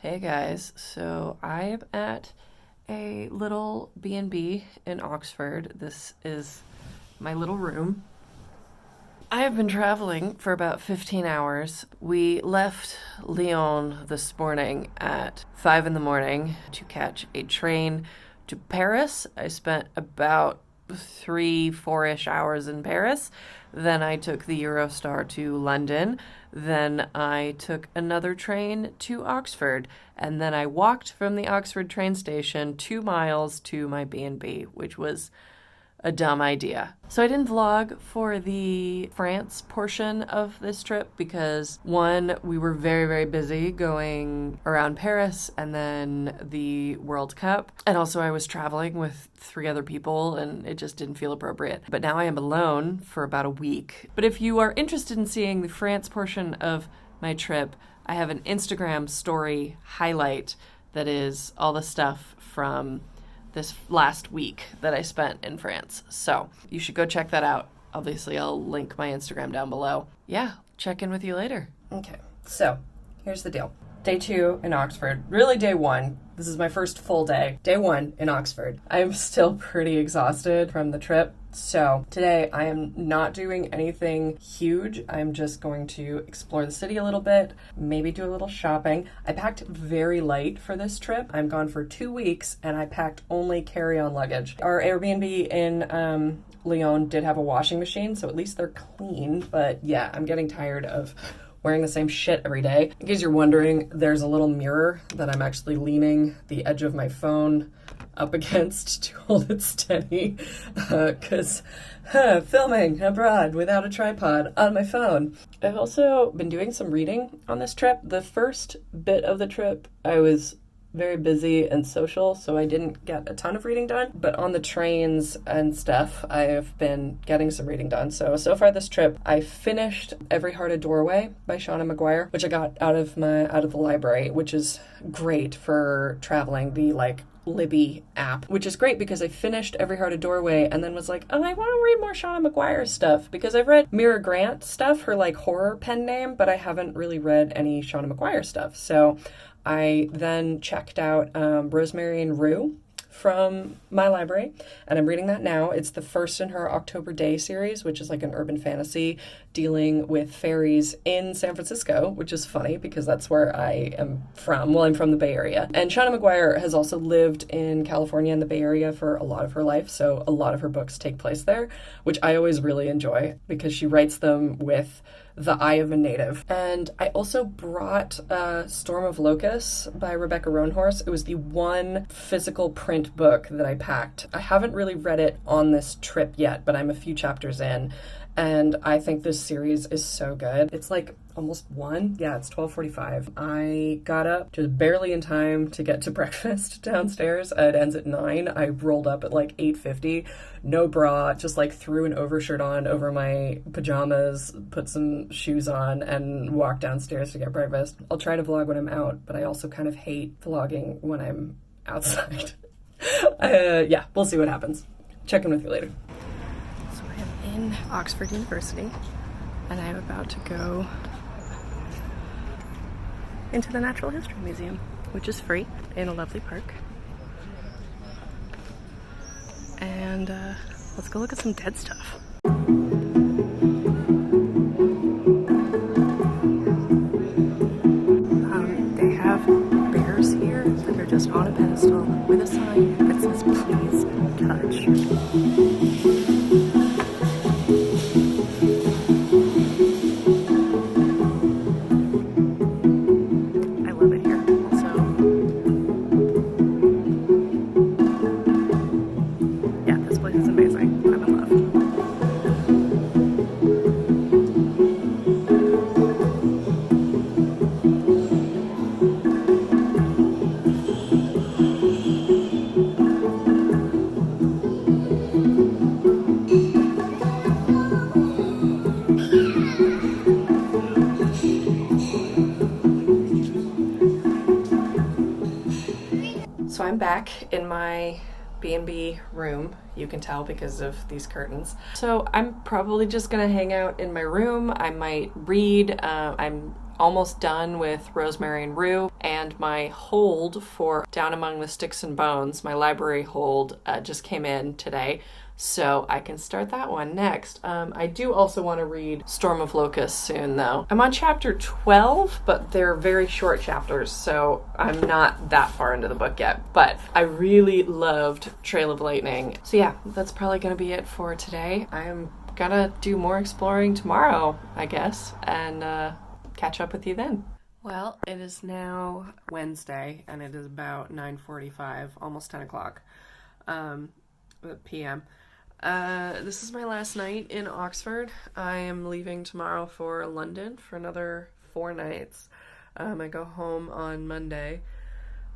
Hey guys, so I'm at a little B&B in Oxford. This is my little room. I have been traveling for about 15 hours. We left Lyon this morning at 5 in the morning to catch a train to Paris. I spent about 3, 4-ish hours in Paris. Then I took the Eurostar to London. Then I took another train to Oxford. And then I walked from the Oxford train station 2 miles to my B&B, which was a dumb idea. So I didn't vlog for the France portion of this trip because one, we were very, very busy going around Paris and then the World Cup. And also I was traveling with 3 other people and it just didn't feel appropriate. But now I am alone for about a week. But if you are interested in seeing the France portion of my trip, I have an Instagram story highlight that is all the stuff from this last week that I spent in France. So you should go check that out. Obviously, I'll link my Instagram down below. Yeah, check in with you later. Okay, so here's the deal. Day 2 in Oxford. Really day 1. This is my first full day. Day 1 in Oxford. I'm still pretty exhausted from the trip. So today I am not doing anything huge. I'm just going to explore the city a little bit, maybe do a little shopping. I packed very light for this trip. I'm gone for 2 weeks and I packed only carry-on luggage. Our Airbnb in Lyon did have a washing machine, so at least they're clean. But yeah, I'm getting tired of wearing the same shit every day. In case you're wondering, there's a little mirror that I'm actually leaning the edge of my phone up against to hold it steady because filming abroad without a tripod on my phone. I've also been doing some reading on this trip. The first bit of the trip, I was very busy and social, so I didn't get a ton of reading done. But on the trains and stuff, I've been getting some reading done. So far this trip, I finished Every Heart a Doorway by Shauna Maguire, which I got out of the library, which is great for traveling. The Libby app, which is great because I finished Every Heart a Doorway and then was like, oh, I want to read more Shauna Maguire stuff because I've read Mira Grant stuff, her horror pen name, but I haven't really read any Shauna Maguire stuff. So I then checked out Rosemary and Rue from my library, and I'm reading that now. It's the first in her October Day series, which is an urban fantasy dealing with fairies in San Francisco, which is funny because that's where I am from. Well, I'm from the Bay Area. And Shauna Maguire has also lived in California and the Bay Area for a lot of her life, so a lot of her books take place there, which I always really enjoy because she writes them with the eye of a native. And I also brought Storm of Locusts by Rebecca Roanhorse. It was the one physical print book that I packed. I haven't really read it on this trip yet, but I'm a few chapters in. And I think this series is so good. It's almost 1. Yeah, it's 12:45. I got up just barely in time to get to breakfast downstairs. It ends at 9. I rolled up at 8:50. No bra, just threw an overshirt on over my pajamas, put some shoes on, and walked downstairs to get breakfast. I'll try to vlog when I'm out, but I also kind of hate vlogging when I'm outside. Yeah, we'll see what happens. Check in with you later. So I am in Oxford University, and I'm about to go into the Natural History Museum, which is free in a lovely park. And let's go look at some dead stuff. They have bears here, and they're just on a pedestal with a sign that says, please touch. So I'm back in my B&B room. You can tell because of these curtains. So I'm probably just gonna hang out in my room. I might read. I'm almost done with Rosemary and Rue, and my hold for Down Among the Sticks and Bones, my library hold, just came in today. So I can start that one next. I do also want to read Storm of Locusts soon, though. I'm on chapter 12, but they're very short chapters, so I'm not that far into the book yet. But I really loved Trail of Lightning. So yeah, that's probably going to be it for today. I'm gonna do more exploring tomorrow, I guess, and catch up with you then. Well, it is now Wednesday, and it is about 9:45, almost 10 o'clock p.m. This is my last night in Oxford. I am leaving tomorrow for London for another 4 nights. I go home on Monday.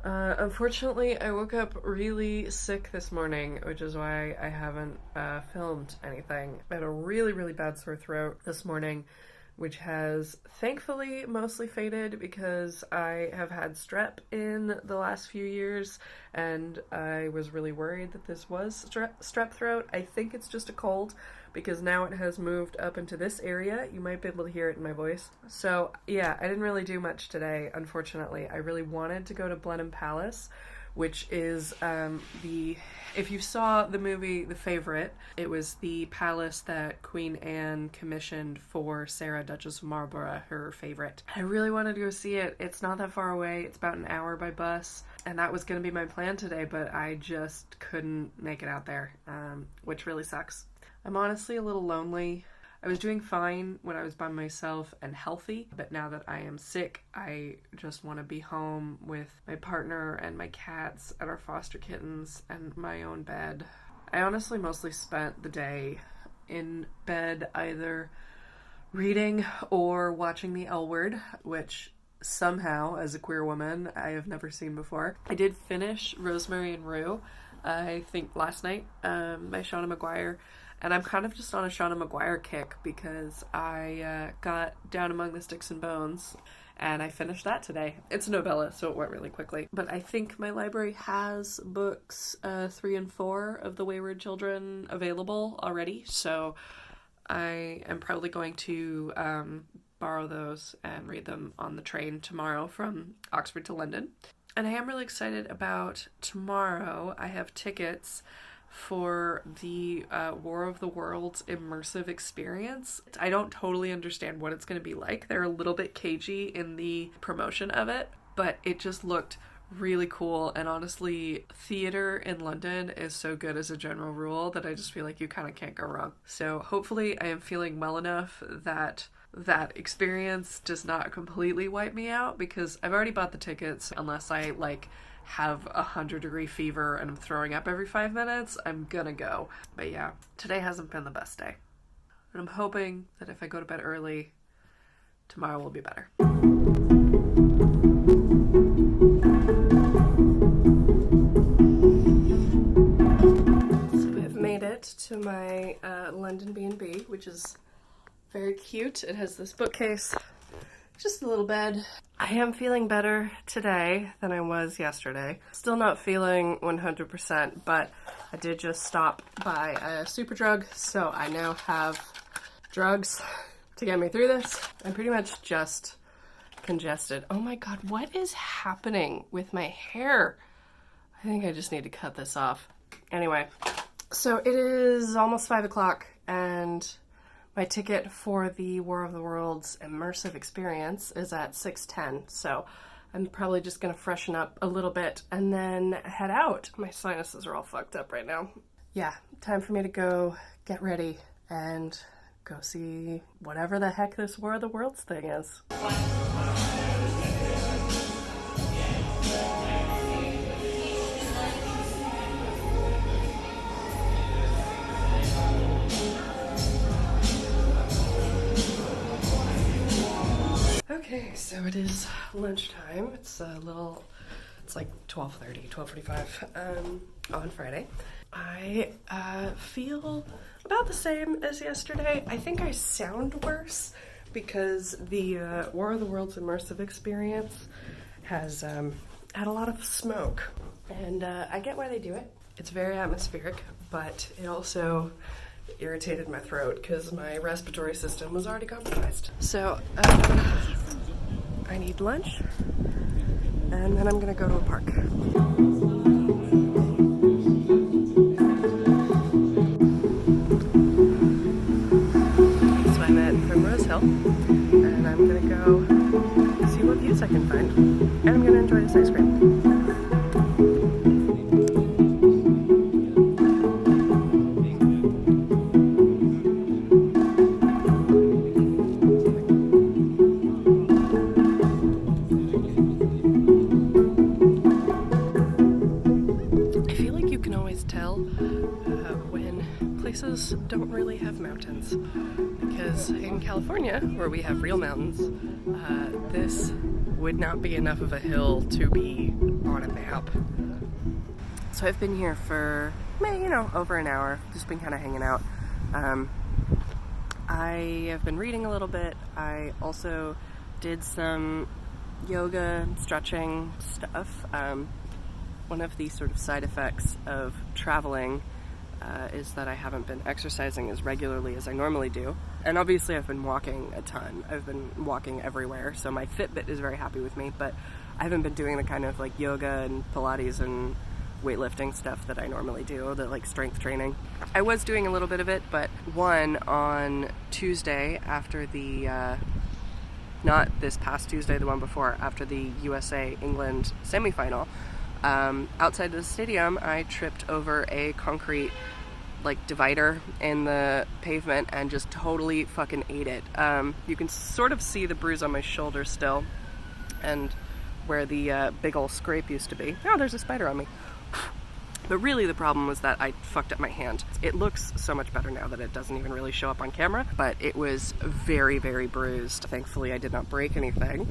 Unfortunately, I woke up really sick this morning, which is why I haven't filmed anything. I had a really, really bad sore throat this morning, which has thankfully mostly faded because I have had strep in the last few years, and I was really worried that this was strep throat. I think it's just a cold because now it has moved up into this area. You might be able to hear it in my voice. So yeah, I didn't really do much today, unfortunately. I really wanted to go to Blenheim Palace, which is if you saw the movie The Favourite, it was the palace that Queen Anne commissioned for Sarah, Duchess of Marlborough, her favourite. I really wanted to go see it. It's not that far away. It's about an hour by bus, and that was going to be my plan today, but I just couldn't make it out there, which really sucks. I'm honestly a little lonely. I was doing fine when I was by myself and healthy, but now that I am sick, I just want to be home with my partner and my cats and our foster kittens and my own bed. I honestly mostly spent the day in bed either reading or watching The L Word, which somehow, as a queer woman, I have never seen before. I did finish Rosemary and Rue, I think last night, by Shauna Maguire. And I'm kind of just on a Shauna Maguire kick because I got Down Among the Sticks and Bones, and I finished that today. It's a novella, so it went really quickly. But I think my library has books 3 and 4 of The Wayward Children available already, so I am probably going to borrow those and read them on the train tomorrow from Oxford to London. And I am really excited about tomorrow. I have tickets for the War of the Worlds immersive experience. I don't totally understand what it's going to be like. They're a little bit cagey in the promotion of it, but it just looked really cool. And honestly, theater in London is so good as a general rule that I just feel like you kind of can't go wrong. So hopefully I am feeling well enough that that experience does not completely wipe me out, because I've already bought the tickets. Unless I have 100-degree fever and I'm throwing up every 5 minutes, I'm gonna go. But yeah, today hasn't been the best day. And I'm hoping that if I go to bed early, tomorrow will be better. So I've made it to my London B&B, which is very cute. It has this bookcase, just a little bed. I am feeling better today than I was yesterday. Still not feeling 100%, but I did just stop by a Superdrug, so I now have drugs to get me through this. I'm pretty much just congested. Oh my god, what is happening with my hair? I think I just need to cut this off. Anyway, so it is almost 5 o'clock, and my ticket for the War of the Worlds immersive experience is at 6:10, so I'm probably just gonna freshen up a little bit and then head out. My sinuses are all fucked up right now. Yeah, time for me to go get ready and go see whatever the heck this War of the Worlds thing is. Okay, so it is lunchtime. It's like 12:30, 12:45 on Friday. I feel about the same as yesterday. I think I sound worse because the War of the Worlds immersive experience has had a lot of smoke, and I get why they do it. It's very atmospheric, but it also irritated my throat because my respiratory system was already compromised. So I need lunch, and then I'm gonna go to a park. So I'm at Primrose Hill, and I'm gonna go see what views I can find, and I'm gonna enjoy this ice cream. When places don't really have mountains, because in California, where we have real mountains, this would not be enough of a hill to be on a map. So I've been here for, over an hour, just been kind of hanging out. I have been reading a little bit. I also did some yoga, stretching stuff. One of the sort of side effects of traveling is that I haven't been exercising as regularly as I normally do. And obviously I've been walking a ton. I've been walking everywhere, so my Fitbit is very happy with me, but I haven't been doing the kind of like yoga and Pilates and weightlifting stuff that I normally do, the like strength training. I was doing a little bit of it, but on Tuesday after the, not this past Tuesday, the one before, after the USA-England semifinal, outside the stadium, I tripped over a concrete divider in the pavement and just totally fucking ate it. You can sort of see the bruise on my shoulder still, and where the big ol' scrape used to be. Oh, there's a spider on me. But really the problem was that I fucked up my hand. It looks so much better now that it doesn't even really show up on camera, but it was very, very bruised. Thankfully I did not break anything,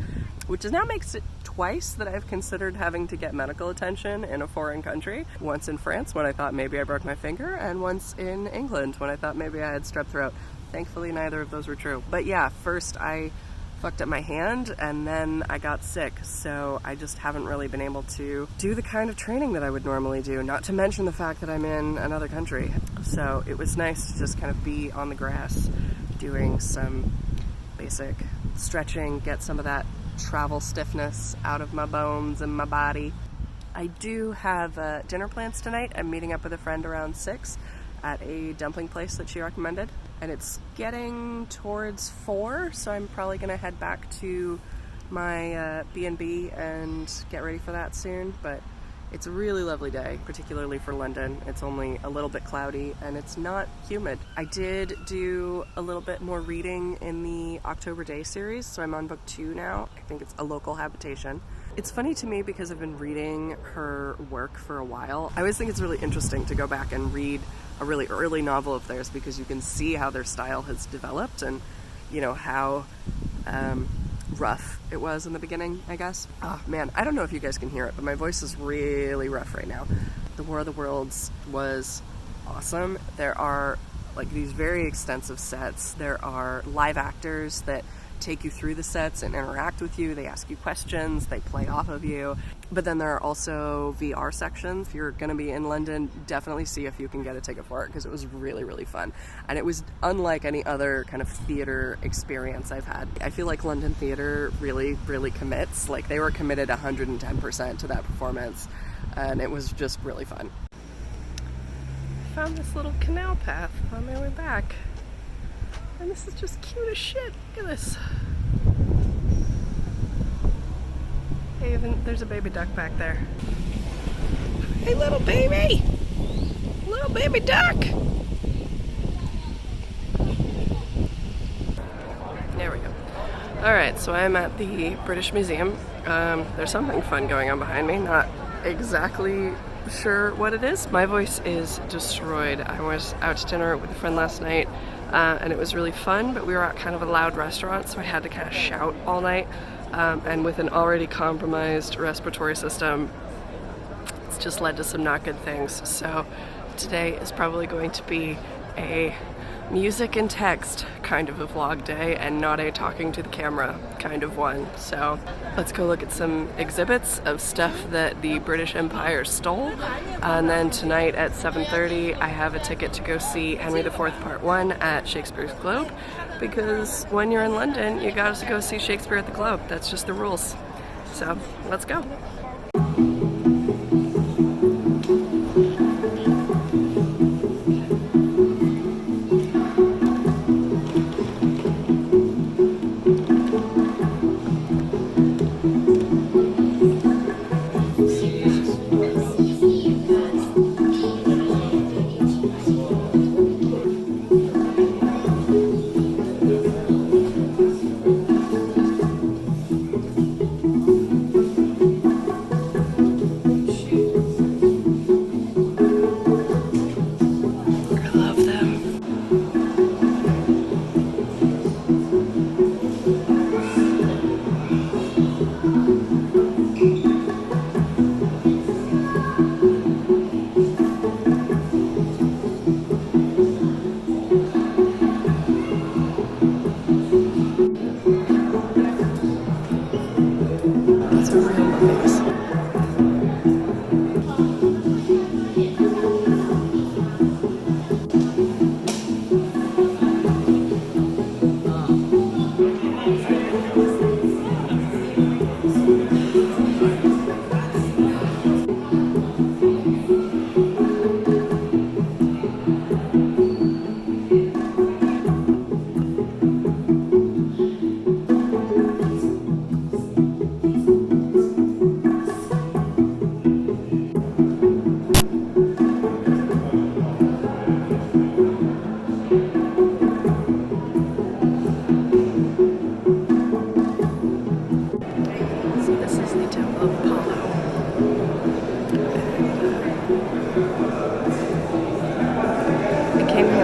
which now makes it twice that I've considered having to get medical attention in a foreign country. Once in France when I thought maybe I broke my finger, and once in England when I thought maybe I had strep throat. Thankfully neither of those were true. But yeah, first I fucked up my hand and then I got sick, so I just haven't really been able to do the kind of training that I would normally do, not to mention the fact that I'm in another country. So it was nice to just kind of be on the grass doing some basic stretching, get some of that travel stiffness out of my bones and my body. I do have dinner plans tonight. I'm meeting up with a friend around 6 at a dumpling place that she recommended, and it's getting towards 4, so I'm probably gonna head back to my B&B and get ready for that soon. But it's a really lovely day, particularly for London. It's only a little bit cloudy and it's not humid. I did do a little bit more reading in the October Day series, so I'm on book 2 now. I think it's A Local Habitation. It's funny to me because I've been reading her work for a while. I always think it's really interesting to go back and read a really early novel of theirs, because you can see how their style has developed and, how rough it was in the beginning, I guess. Oh man, I don't know if you guys can hear it, but my voice is really rough right now. The War of the Worlds was awesome. There are these very extensive sets. There are live actors that take you through the sets and interact with you. They ask you questions, they play off of you. But then there are also VR sections. If you're going to be in London, definitely see if you can get a ticket for it, because it was really fun. And it was unlike any other kind of theater experience I've had. I feel like London theater really commits. They were committed 110% to that performance, and it was just really fun. I found this little canal path on my way back, and this is just cute as shit. Look at this. Hey, even there's a baby duck back there. Hey, little baby! Little baby duck! There we go. Alright, so I'm at the British Museum. There's something fun going on behind me. Not exactly sure what it is. My voice is destroyed. I was out to dinner with a friend last night, and it was really fun, but we were at kind of a loud restaurant, so I had to kind of shout all night. And with an already compromised respiratory system, it's just led to some not good things. So today is probably going to be a music and text kind of a vlog day, and not a talking to the camera kind of one. So let's go look at some exhibits of stuff that the British Empire stole. And then tonight at 7:30 I have a ticket to go see Henry IV Part 1 at Shakespeare's Globe. because when you're in London, you gotta go see Shakespeare at the Globe. That's just the rules. So let's go.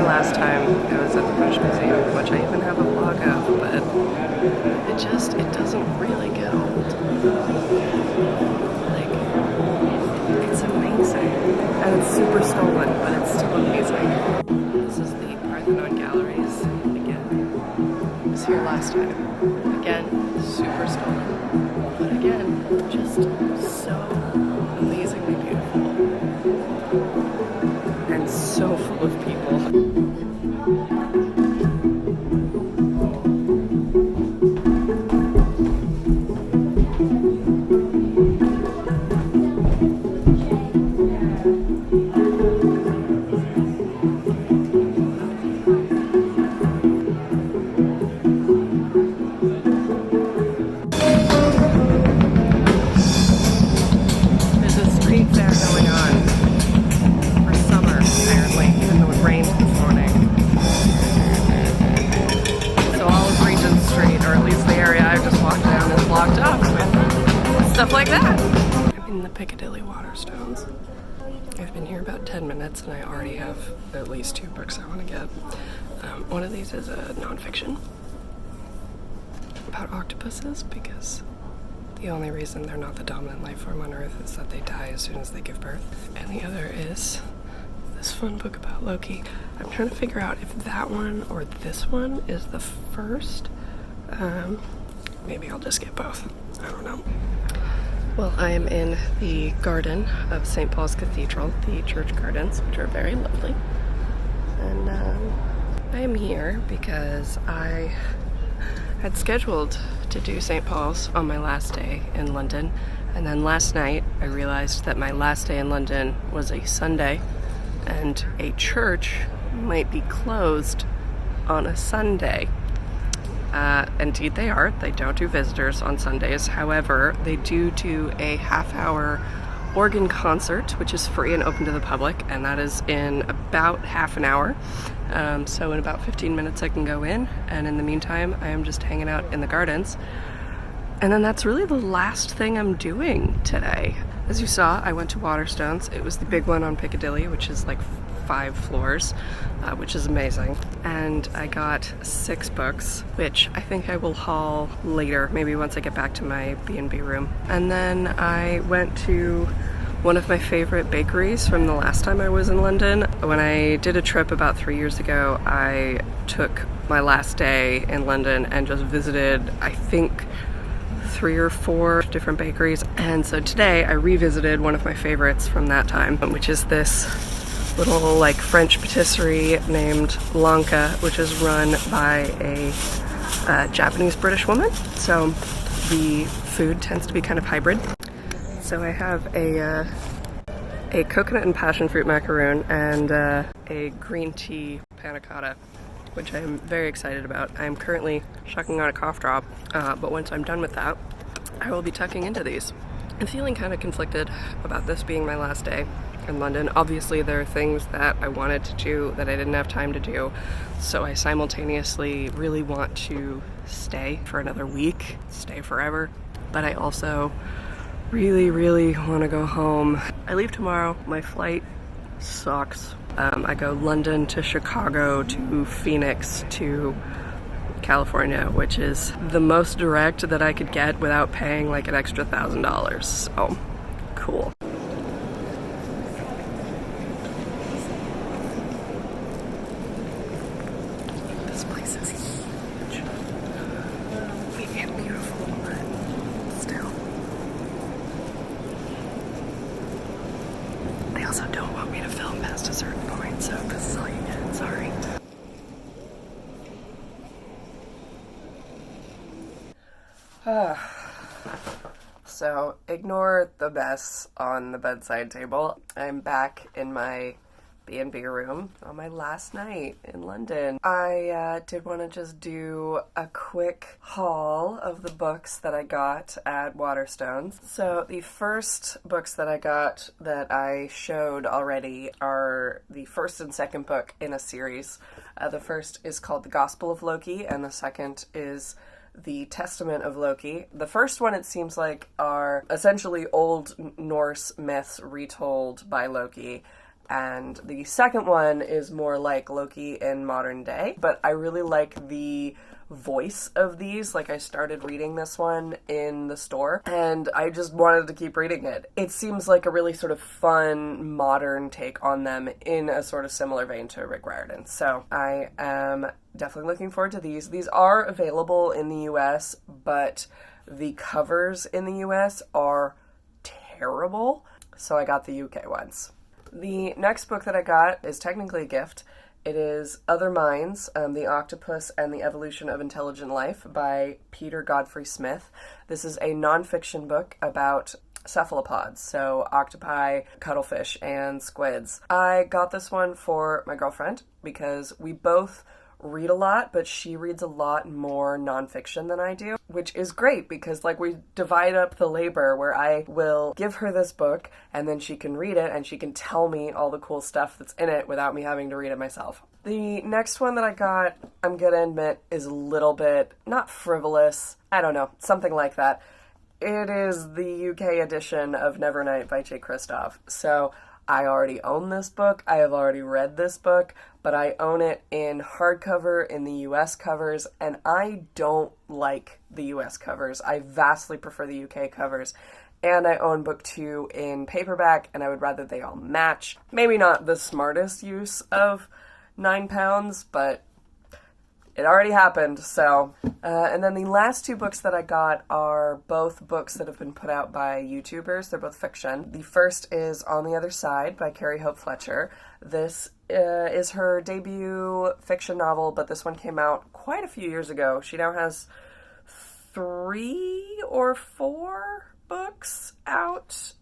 Last time I was at the British Museum, which I even have a vlog of, but it doesn't really get old. Like, it's amazing. And it's super stolen, but it's still amazing. This is the Parthenon Galleries. Again, I was here last time. Again, super stolen. But again, just so amazingly beautiful. And so full of people. Stuff like that. I'm in the Piccadilly Waterstones. I've been here about 10 minutes and I already have at least 2 books I want to get. One of these is a nonfiction about octopuses because the only reason they're not the dominant life form on Earth is that they die as soon as they give birth. And the other is this fun book about Loki. I'm trying to figure out if that one or this one is the first. Maybe I'll just get both. I don't know. Well, I am in the garden of St. Paul's Cathedral, the church gardens, which are very lovely. And I am here because I had scheduled to do St. Paul's on my last day in London. And then last night, I realized that my last day in London was a Sunday, and a church might be closed on a Sunday. Indeed they are. They don't do visitors on Sundays. However, they do a half-hour organ concert, which is free and open to the public, and that is in about half an hour. So in about 15 minutes I can go in, and in the meantime I am just hanging out in the gardens. And then that's really the last thing I'm doing today. As you saw, I went to Waterstones. It was the big one on Piccadilly, which is like 5 floors, which is amazing. And I got 6 books, which I think I will haul later, maybe once I get back to my B&B room. And then I went to one of my favorite bakeries from the last time I was in London. When I did a trip about 3 years ago, I took my last day in London and just visited, I think, 3 or 4 different bakeries. And so today I revisited one of my favorites from that time, which is this little like French patisserie named Lanka, which is run by a Japanese British woman. So the food tends to be kind of hybrid. So I have a coconut and passion fruit macaroon and a green tea panna cotta, which I'm very excited about. I'm currently sucking on a cough drop, but once I'm done with that, I will be tucking into these. I'm feeling kind of conflicted about this being my last day in London. Obviously, there are things that I wanted to do that I didn't have time to do, so I simultaneously really want to stay for another week, stay forever, but I also really, really want to go home. I leave tomorrow. My flight sucks. I go London to Chicago to Phoenix to California, which is the most direct that I could get without paying like an extra $1,000. So cool. This place is huge. Big and beautiful, but still. They also don't want me to film past a certain point, so this is all you get. Sorry. So ignore the mess on the bedside table. I'm back in my B&B room on my last night in London. I did want to just do a quick haul of the books that I got at Waterstones. So the first books that I got that I showed already are the first and second book in a series. The first is called The Gospel of Loki, and the second is The Testament of Loki. The first one, it seems like, are essentially old Norse myths retold by Loki. And the second one is more like Loki in modern day. But I really like the voice of these. Like, I started reading this one in the store and I just wanted to keep reading it. It seems like a really sort of fun, modern take on them in a sort of similar vein to Rick Riordan. So I am definitely looking forward to these. These are available in the US, but the covers in the US are terrible. So I got the UK ones. The next book that I got is technically a gift. It is Other Minds, The Octopus and the Evolution of Intelligent Life by Peter Godfrey Smith. This is a nonfiction book about cephalopods, so octopi, cuttlefish, and squids. I got this one for my girlfriend because we both read a lot, but she reads a lot more nonfiction than I do, which is great because like we divide up the labor where I will give her this book and then she can read it and she can tell me all the cool stuff that's in it without me having to read it myself. The next one that I got, I'm gonna admit, is a little bit, not frivolous, I don't know, something like that. It is the UK edition of Nevernight by Jay Kristoff. So I already own this book, I have already read this book, but I own it in hardcover in the US covers, and I don't like the US covers. I vastly prefer the UK covers. And I own book 2 in paperback, and I would rather they all match. Maybe not the smartest use of £9, but it already happened, so. And then the last 2 books that I got are both books that have been put out by YouTubers. They're both fiction. The first is On the Other Side by Carrie Hope Fletcher. This is her debut fiction novel, but this one came out quite a few years ago. She now has 3 or 4 books out,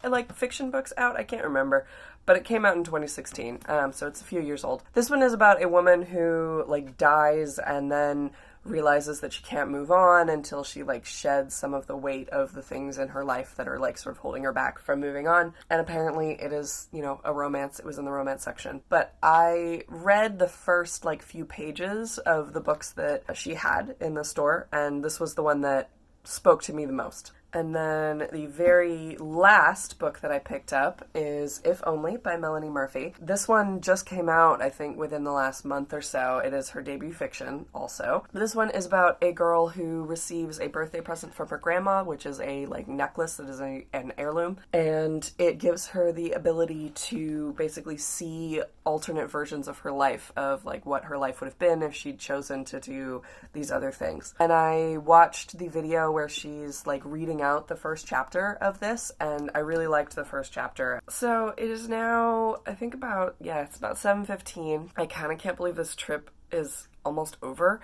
like fiction books out, I can't remember. But it came out in 2016, so it's a few years old. This one is about a woman who, like, dies and then realizes that she can't move on until she, like, sheds some of the weight of the things in her life that are, like, sort of holding her back from moving on. And apparently it is, you know, a romance. It was in the romance section. But I read the first, like, few pages of the books that she had in the store, and this was the one that spoke to me the most. And then the very last book that I picked up is If Only by Melanie Murphy. This one just came out, I think, within the last month or so. It is her debut fiction also. This one is about a girl who receives a birthday present from her grandma, which is a like necklace that is an heirloom. And it gives her the ability to basically see alternate versions of her life, of like what her life would have been if she'd chosen to do these other things. And I watched the video where she's like reading reading out the first chapter of this, and I really liked the first chapter. So it is now, I think it's about 7:15. I kind of can't believe this trip is almost over.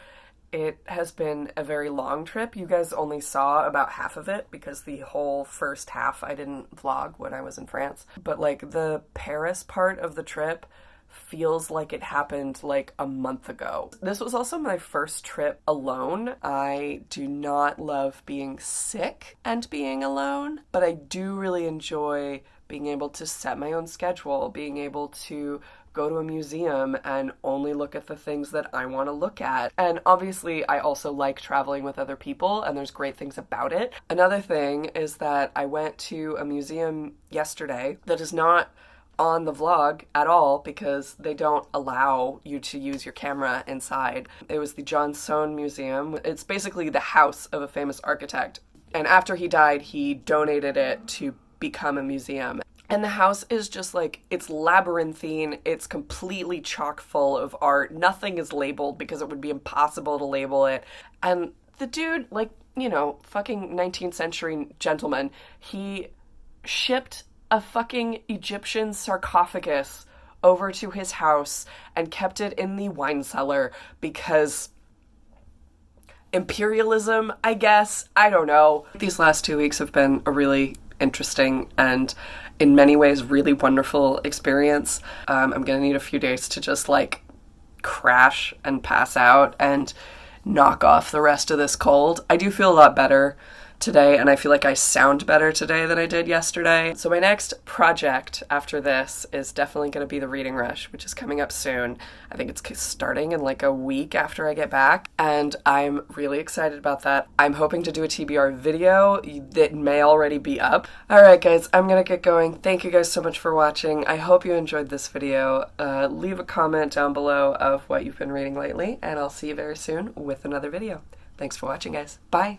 It has been a very long trip. You guys only saw about half of it because the whole first half I didn't vlog when I was in France. But like the Paris part of the trip feels like it happened like a month ago. This was also my first trip alone. I do not love being sick and being alone, but I do really enjoy being able to set my own schedule, being able to go to a museum and only look at the things that I want to look at. And obviously, I also like traveling with other people, and there's great things about it. Another thing is that I went to a museum yesterday that is not on the vlog at all because they don't allow you to use your camera inside. It was the John Soane Museum. It's basically the house of a famous architect. And after he died, he donated it to become a museum. And the house is just like, it's labyrinthine, it's completely chock full of art, nothing is labeled because it would be impossible to label it. And the dude, like, you know, fucking 19th century gentleman, he shipped a fucking Egyptian sarcophagus over to his house and kept it in the wine cellar because imperialism, I guess, I don't know. These last 2 weeks have been a really interesting and in many ways really wonderful experience. I'm gonna need a few days to just like crash and pass out and knock off the rest of this cold. I do feel a lot better today, and I feel like I sound better today than I did yesterday. So my next project after this is definitely going to be the Reading Rush, which is coming up soon. I think it's starting in like a week after I get back, and I'm really excited about that. I'm hoping to do a TBR video that may already be up. Alright guys, I'm going to get going. Thank you guys so much for watching. I hope you enjoyed this video. Leave a comment down below of what you've been reading lately, and I'll see you very soon with another video. Thanks for watching, guys. Bye!